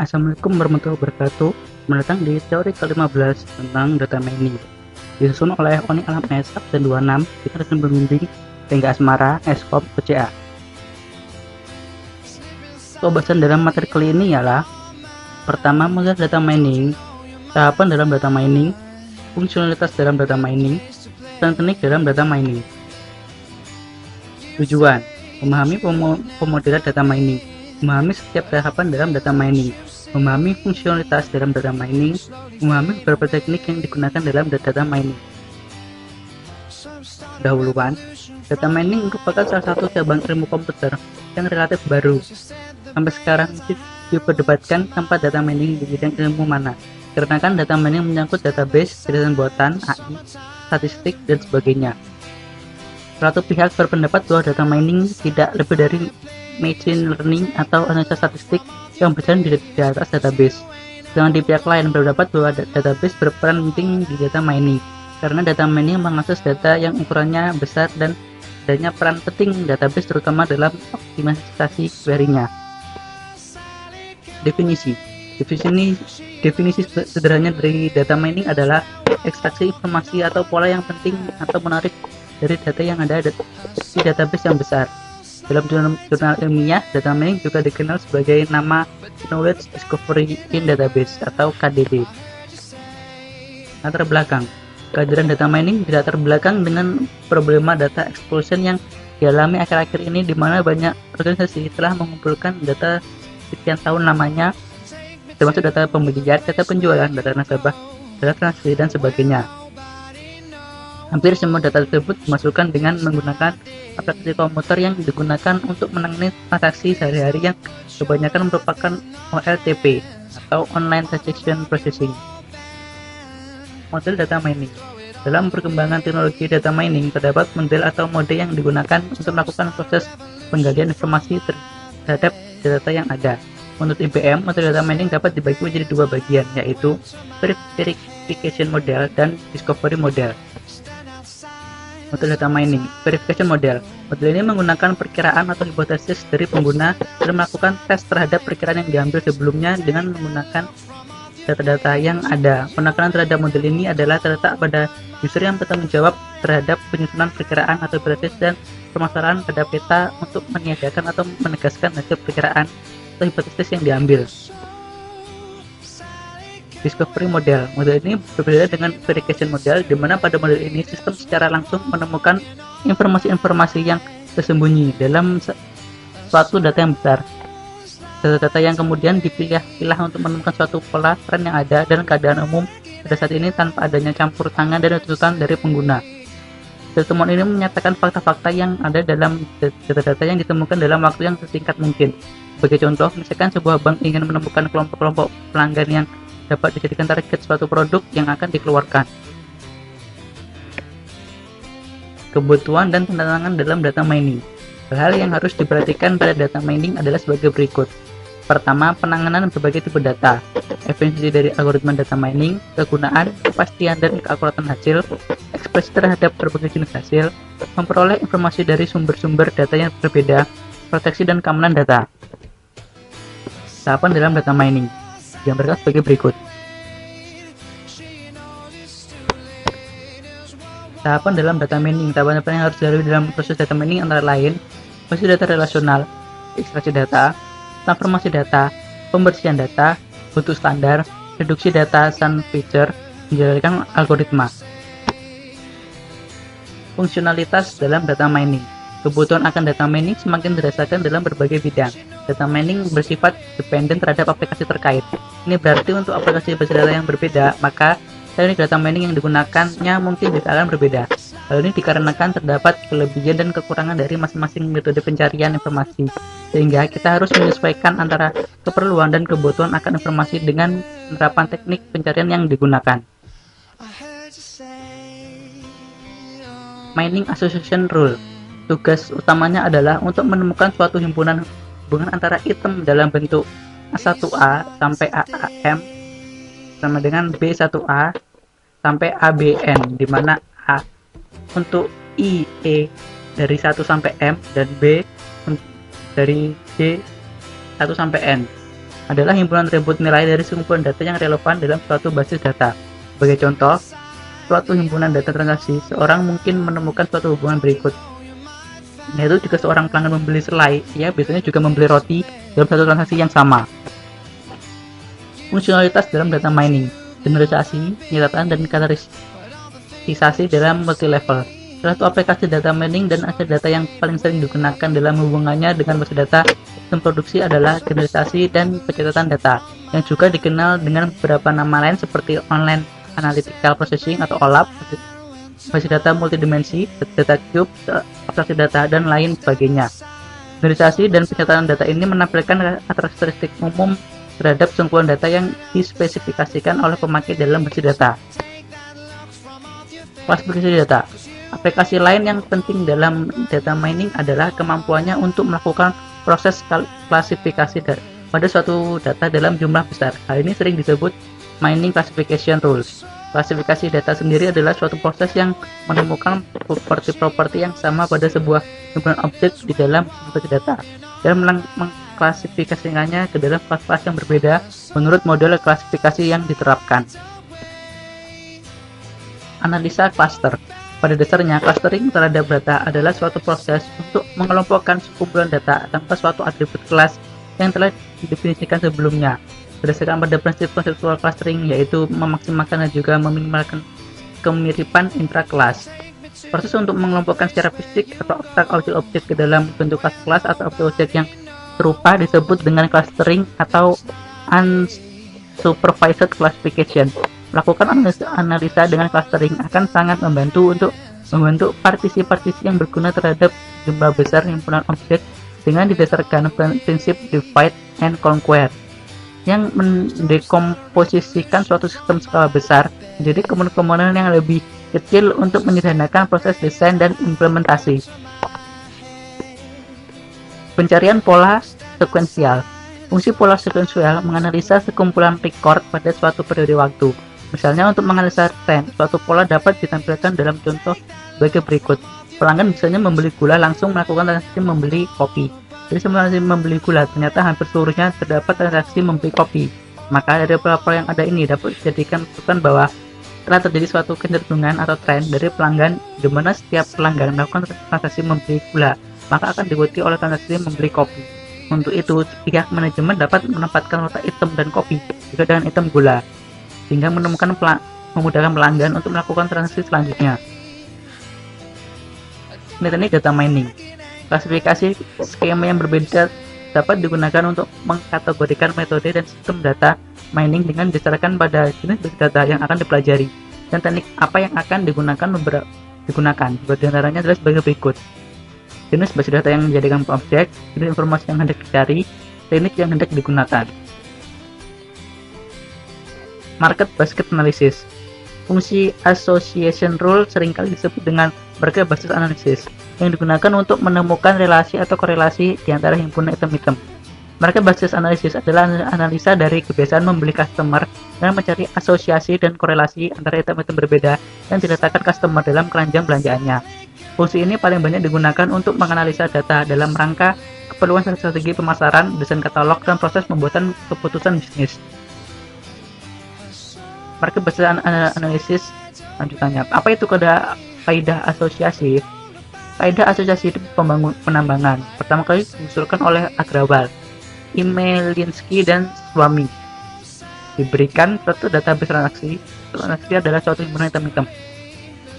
Assalamualaikum warahmatullahi wabarakatuh. Selamat datang di teori ke-15 tentang data mining. Disusun oleh Oni Alames, absen 26, kita akan membimbing Tengga Asmara, Eskom, PCA. Pembahasan dalam materi kali ini ialah pertama, mengenai data mining, tahapan dalam data mining, fungsionalitas dalam data mining, dan teknik dalam data mining. Tujuan, memahami pemodelan data mining, memahami setiap tahapan dalam data mining, memahami fungsionalitas dalam data mining, memahami beberapa teknik yang digunakan dalam data mining. Dahuluan, data mining merupakan salah satu cabang ilmu komputer yang relatif baru. Sampai sekarang diperdebatkan tempat data mining di bidang ilmu mana, karena kan data mining menyangkut database, jaringan buatan, AI, statistik, dan sebagainya. Suatu pihak berpendapat bahwa data mining tidak lebih dari machine learning atau analisa statistik yang berjalan di atas database. Dengan di pihak lain berpendapat bahwa database berperan penting di data mining, karena data mining mengakses data yang ukurannya besar dan adanya peran penting database terutama dalam optimalisasi query-nya. Definisi sederhana dari data mining adalah ekstraksi informasi atau pola yang penting atau menarik dari data yang ada di database yang besar. Dalam jurnal ilmiah, data mining juga dikenal sebagai nama Knowledge Discovery in Database atau KDD. Latar belakang, kehadiran data mining dilatar belakang dengan problema data explosion yang dialami akhir-akhir ini, di mana banyak organisasi telah mengumpulkan data sekian tahun lamanya, termasuk data pembelian, data penjualan, data nasabah, data transaksi, dan sebagainya. Hampir semua data tersebut dimasukkan dengan menggunakan aplikasi komputer yang digunakan untuk menangani transaksi sehari-hari yang kebanyakan merupakan OLTP atau Online Transaction Processing. Model data mining. Dalam perkembangan teknologi data mining, terdapat model atau mode yang digunakan untuk melakukan proses penggalian informasi terhadap data yang ada. Menurut IBM, model data mining dapat dibagi menjadi dua bagian, yaitu verification model dan discovery model. Model data mining, verification model. Model ini menggunakan perkiraan atau hipotesis dari pengguna dan melakukan tes terhadap perkiraan yang diambil sebelumnya dengan menggunakan data-data yang ada. Penekanan terhadap model ini adalah terletak pada user yang bertanggung jawab terhadap penyusunan perkiraan atau hipotesis dan permasalahan pada peta untuk meniadakan atau menegaskan hasil perkiraan atau hipotesis yang diambil. Discovery model. Model ini berbeda dengan verification model, di mana pada model ini sistem secara langsung menemukan informasi-informasi yang tersembunyi dalam suatu data yang besar. Data-data yang kemudian dipilah untuk menemukan suatu pola tren yang ada dan keadaan umum pada saat ini tanpa adanya campur tangan dan tuntutan dari pengguna. Temuan ini menyatakan fakta-fakta yang ada dalam data-data yang ditemukan dalam waktu yang sesingkat mungkin. Sebagai contoh, misalkan sebuah bank ingin menemukan kelompok-kelompok pelanggan yang dapat dijadikan target suatu produk yang akan dikeluarkan. Kebutuhan dan tantangan dalam data mining. Hal-hal yang harus diperhatikan pada data mining adalah sebagai berikut. Pertama, penanganan berbagai tipe data, efisiensi dari algoritma data mining, kegunaan, kepastian dan keakuratan hasil, ekspresi terhadap berbagai jenis hasil, memperoleh informasi dari sumber-sumber data yang berbeda, proteksi dan keamanan data. Tahapan dalam data mining digambarkan sebagai berikut. Tahapan dalam data mining. Tahapan yang harus dilalui dalam proses data mining antara lain proses data relasional, ekstraksi data, transformasi data, pembersihan data, bentuk standar, reduksi data dan feature, menjalankan algoritma. Fungsionalitas dalam data mining. Kebutuhan akan data mining semakin dirasakan dalam berbagai bidang. Data mining bersifat dependen terhadap aplikasi terkait. Ini berarti untuk aplikasi basis data yang berbeda, maka teknik data mining yang digunakannya mungkin juga akan berbeda. Hal ini dikarenakan terdapat kelebihan dan kekurangan dari masing-masing metode pencarian informasi, sehingga kita harus menyesuaikan antara keperluan dan kebutuhan akan informasi dengan penerapan teknik pencarian yang digunakan. Mining Association Rule. Tugas utamanya adalah untuk menemukan suatu hubungan antara item dalam bentuk A1A sampai AAM sama dengan B1A sampai ABN, di mana A untuk IE dari 1 sampai M dan B dari C 1 sampai N. adalah himpunan atribut nilai dari sekumpulan data yang relevan dalam suatu basis data. Sebagai contoh, suatu himpunan data transaksi, seorang mungkin menemukan suatu hubungan berikut. Yaitu jika seorang pelanggan membeli selai, ia biasanya juga membeli roti dalam satu transaksi yang sama. Fungsionalitas dalam data mining, generalisasi, penyertaan, dan kategorisasi dalam multi-level. Salah satu aplikasi data mining dan aset data yang paling sering digunakan dalam hubungannya dengan basis data sistem produksi adalah generalisasi dan pencatatan data, yang juga dikenal dengan beberapa nama lain seperti Online Analytical Processing atau OLAP, basis data multidimensi, data cube, abstraksi data, dan lain sebagainya. Generalisasi dan pencatatan data ini menampilkan karakteristik umum terhadap sekumpulan data yang dispesifikasikan oleh pemakai dalam basis data. Klasifikasi data. Aplikasi lain yang penting dalam data mining adalah kemampuannya untuk melakukan proses klasifikasi pada suatu data dalam jumlah besar. Hal ini sering disebut mining classification rules. Klasifikasi data sendiri adalah suatu proses yang menemukan properti-properti yang sama pada sebuah himpunan objek di dalam basis data dan mengklasifikasikannya ke dalam kelas-kelas yang berbeda menurut model klasifikasi yang diterapkan. Analisa cluster. Pada dasarnya, clustering terhadap data adalah suatu proses untuk mengelompokkan sekumpulan data tanpa suatu atribut kelas yang telah didefinisikan sebelumnya. Berdasarkan pada prinsip konseptual clustering, yaitu memaksimalkan dan juga meminimalkan kemiripan intra-kelas. Proses untuk mengelompokkan secara fisik atau abstrak objek-objek ke dalam bentuk kelas atau objek-objek yang serupa disebut dengan clustering atau unsupervised classification. Melakukan analisa dengan clustering akan sangat membantu untuk membentuk partisi-partisi yang berguna terhadap jumlah besar himpunan objek dengan didasarkan prinsip divide and conquer yang mendekomposisikan suatu sistem skala besar menjadi komponen-komponen yang lebih kecil untuk menyederhanakan proses desain dan implementasi. Pencarian pola sekuensial. Fungsi pola sekuensial menganalisa sekumpulan record pada suatu periode waktu. Misalnya untuk menganalisa tren, suatu pola dapat ditampilkan dalam contoh sebagai berikut. Pelanggan misalnya membeli gula langsung melakukan transaksi membeli kopi. Jadi sebelum membeli gula, ternyata hampir seluruhnya terdapat transaksi membeli kopi. Maka dari pola-pola yang ada ini dapat dijadikan rujukan bahwa telah terjadi suatu kecenderungan atau tren dari pelanggan di mana setiap pelanggan melakukan transaksi membeli gula, maka akan diikuti oleh transaksi membeli kopi. Untuk itu, pihak manajemen dapat menempatkan letak item dan kopi juga dengan item gula, sehingga memudahkan pelanggan untuk melakukan transaksi selanjutnya. Ini teknik data mining. Klasifikasi skema yang berbeda dapat digunakan untuk mengkategorikan metode dan sistem data mining dengan didasarkan pada jenis basis data yang akan dipelajari dan teknik apa yang akan digunakan. Beberapa antaranya adalah sebagai berikut: jenis basis data yang dijadikan objek, jenis informasi yang hendak dicari, teknik yang hendak digunakan. Market basket analysis. Fungsi association rule seringkali disebut dengan market basket analysis yang digunakan untuk menemukan relasi atau korelasi di antara himpunan item-item. Market basket analysis adalah analisa dari kebiasaan membeli customer dan mencari asosiasi dan korelasi antara item-item berbeda yang diletakkan customer dalam keranjang belanjaannya. Fungsi ini paling banyak digunakan untuk menganalisa data dalam rangka keperluan strategi pemasaran, desain katalog, dan proses pembuatan keputusan bisnis. Market based analysis lanjutannya. Apa itu kaidah asosiasi? Kaidah asosiasi itu penambangan. Pertama kali diusulkan oleh Agrawal, Imelinsky, dan Swamy. Diberikan suatu database transaksi. Transaksi adalah suatu himpunan item-item.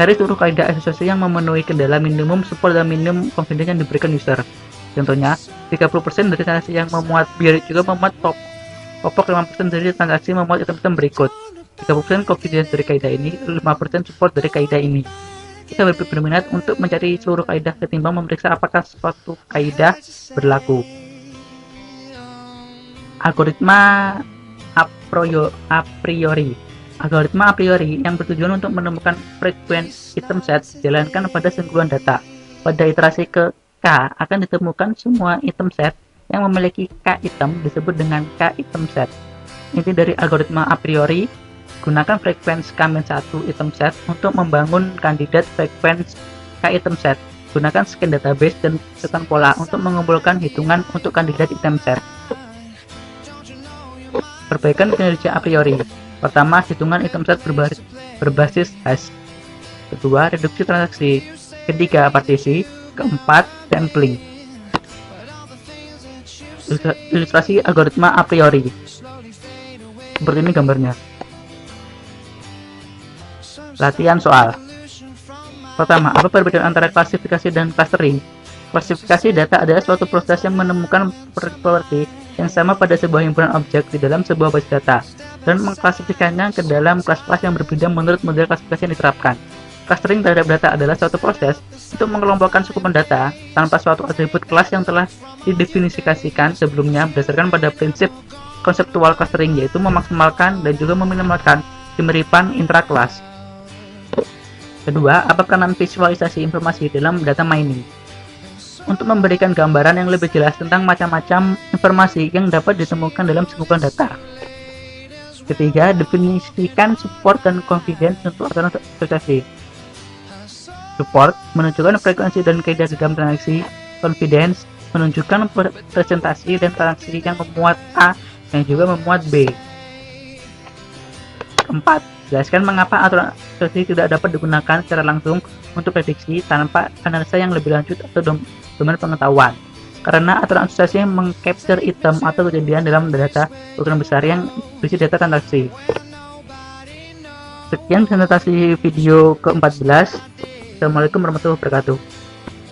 Dari seluruh kaidah asosiasi yang memenuhi kendala minimum support dan minimum confidence yang diberikan user. Contohnya, 30% dari transaksi yang memuat bir juga memuat pokok 5% dari transaksi memuat item-item berikut. 30% confidence dari kaidah ini, 5% support dari kaidah ini. Kita lebih berminat untuk mencari seluruh kaidah ketimbang memeriksa apakah suatu kaidah berlaku. Algoritma a priori. Algoritma a priori yang bertujuan untuk menemukan frekuensi item set dijalankan pada sekumpulan data. Pada iterasi ke K akan ditemukan semua item set yang memiliki K item disebut dengan K item set. Inti dari algoritma a priori, gunakan frekuensi K-1 item set untuk membangun kandidat frekuensi K item set. Gunakan scan database dan tekan pola untuk mengumpulkan hitungan untuk kandidat item set. Perbaikan kinerja a priori. Pertama, hitungan item set berbasis hash. Kedua, reduksi transaksi. Ketiga, partisi. Keempat, sampling. Ilustrasi algoritma a priori. Seperti ini gambarnya. Latihan soal. Pertama, apa perbedaan antara klasifikasi dan clustering? Klasifikasi data adalah suatu proses yang menemukan properti yang sama pada sebuah himpunan objek di dalam sebuah basis data dan mengklasifikasinya ke dalam kelas-kelas yang berbeda menurut model klasifikasi yang diterapkan. Clustering terhadap data adalah suatu proses untuk mengelompokkan sekupen data tanpa suatu atribut kelas yang telah didefinisikan sebelumnya berdasarkan pada prinsip konseptual clustering, yaitu memaksimalkan dan juga meminimalkan kemiripan intra-kelas. Kedua, apa peranan visualisasi informasi dalam data mining? Untuk memberikan gambaran yang lebih jelas tentang macam-macam informasi yang dapat ditemukan dalam sekumpulan data. Ketiga, definisikan support dan confidence untuk aturan asosiasi. Support menunjukkan frekuensi dan kaidah di dalam transaksi. Confidence menunjukkan presentasi dan transaksi yang memuat A yang juga memuat B. Keempat, jelaskan mengapa aturan asosiasi tidak dapat digunakan secara langsung untuk prediksi tanpa analisa yang lebih lanjut atau domain pengetahuan. Karena aturan asosiasi mengcapture item atau kejadian dalam data ukuran besar yang berisi data transaksi. Sekian presentasi video ke-14. Assalamualaikum warahmatullahi wabarakatuh.